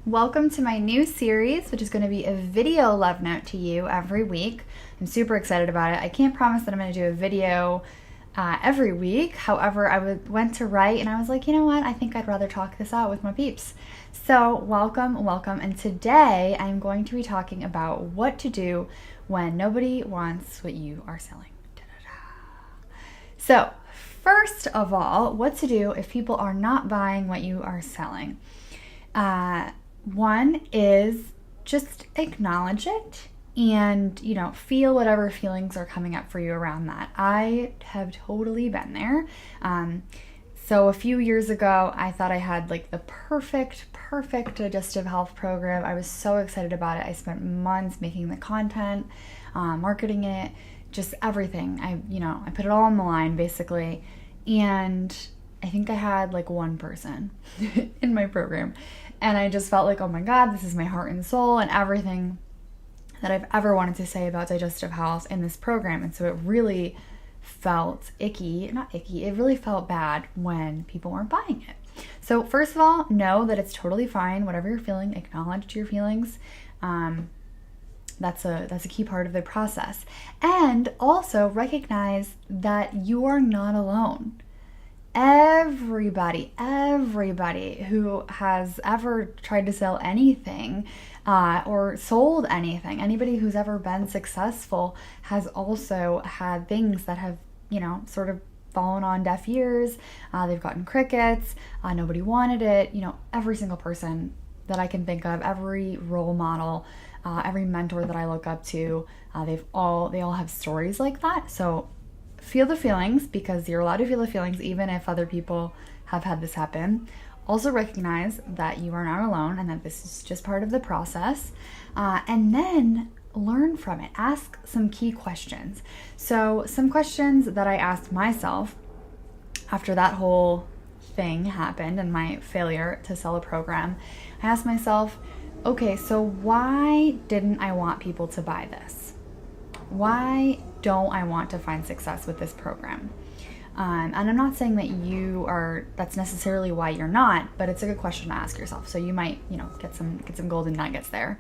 Welcome to my new series, which is going to be a video love note to you every week. I'm super excited about it. I can't promise that I'm going to do a video every week. However, went to write and I was like, you know what? I think I'd rather talk this out with my peeps. So welcome. And today I'm going to be talking about what to do when nobody wants what you are selling. So first of all, what to do if people are not buying what you are selling. One is just acknowledge it and, feel whatever feelings are coming up for you around that. I have totally been there. So a few years ago, I thought I had like the perfect digestive health program. I was so excited about it. I spent months making the content, marketing it, just everything. I put it all on the line basically. And I think I had like one person in my program. And I just felt like, oh my God, this is my heart and soul and everything that I've ever wanted to say about digestive health in this program. And so it really felt it really felt bad when people weren't buying it. So first of all, know that it's totally fine. Whatever you're feeling, acknowledge your feelings. That's a key part of the process. And also recognize that you are not alone. Everybody who has ever tried to sell anything or sold anything, anybody who's ever been successful has also had things that have, sort of fallen on deaf ears. They've gotten crickets. Nobody wanted it. Every single person that I can think of, every role model, every mentor that I look up to, they all have stories like that. So feel the feelings, because you're allowed to feel the feelings even if other people have had this happen. Also recognize that you are not alone and that this is just part of the process. And then learn from it. Ask some key questions. So some questions that I asked myself after that whole thing happened and my failure to sell a program, I asked myself, okay, so why didn't I want people to buy this? Why don't I want to find success with this program? And I'm not saying that that's necessarily why you're not, but it's a good question to ask yourself. So you might, get some golden nuggets there.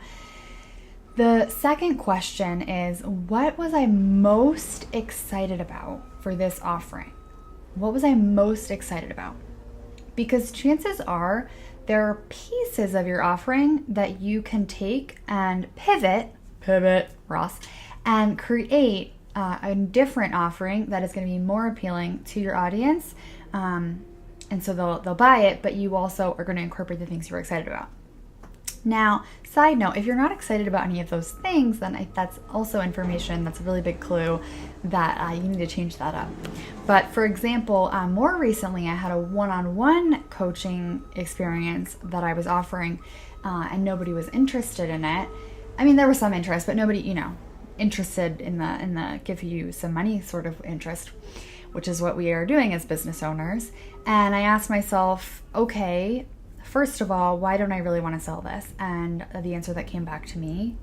The second question is, what was I most excited about for this offering? What was I most excited about? Because chances are there are pieces of your offering that you can take and pivot, Ross, and create a different offering that is going to be more appealing to your audience. And so they'll buy it, but you also are going to incorporate the things you were excited about. Now, side note, if you're not excited about any of those things, then that's also information that's a really big clue that you need to change that up. But for example, more recently, I had a one-on-one coaching experience that I was offering, and nobody was interested in it. I mean, there was some interest, but nobody, interested in the give you some money sort of interest, which is what we are doing as business owners. And I asked myself, okay, first of all, why don't I really want to sell this? And the answer that came back to me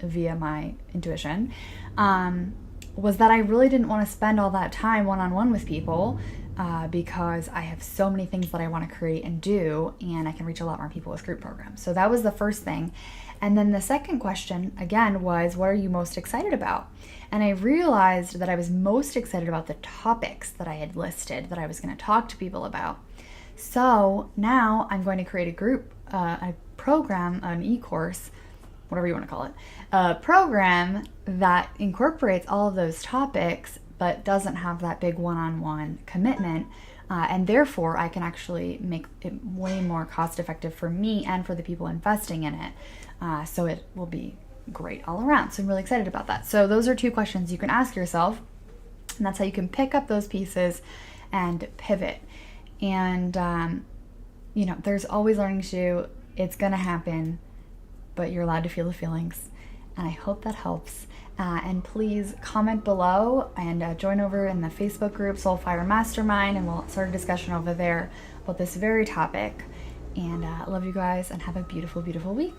via my intuition was that I really didn't want to spend all that time one-on-one with people because I have so many things that I want to create and do, and I can reach a lot more people with group programs. So that was the first thing. And then the second question, again, was, what are you most excited about? And I realized that I was most excited about the topics that I had listed that I was going to talk to people about. So now I'm going to create a program, an e-course, whatever you want to call it, a program that incorporates all of those topics, but doesn't have that big one-on-one commitment. And therefore, I can actually make it way more cost-effective for me and for the people investing in it. So it will be great all around. So I'm really excited about that. So those are two questions you can ask yourself, and that's how you can pick up those pieces and pivot. And, there's always learning to do. It's going to happen, but you're allowed to feel the feelings. And I hope that helps. And please comment below and join over in the Facebook group, Soulfire Mastermind, and we'll start a discussion over there about this very topic. And love you guys and have a beautiful, beautiful week.